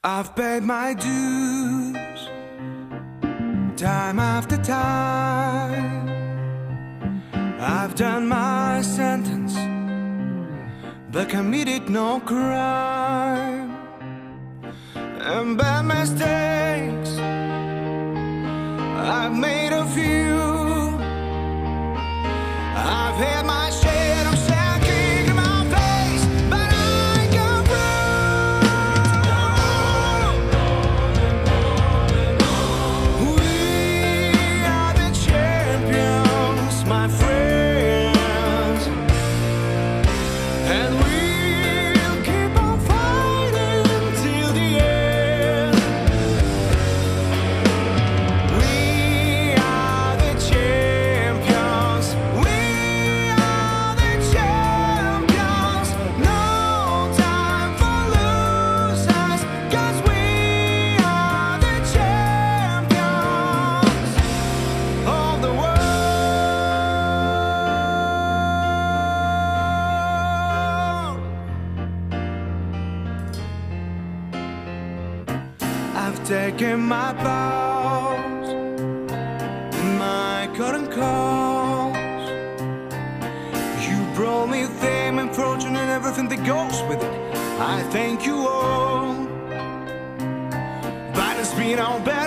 I've paid my dues, time after time. I've done my sentence, but committed no crime. And bad mistakes, I've made a few. I've had my share of shaking in my face, but I come through. We are the champions, my friends, and we'll keep on fighting till the end. We are the champions. We are the champions. No time for losers, 'cause we are the champions of the world. I've taken my bows, my current calls. You brought me fame and fortune and everything that goes with it. I thank you all, but it's been all bad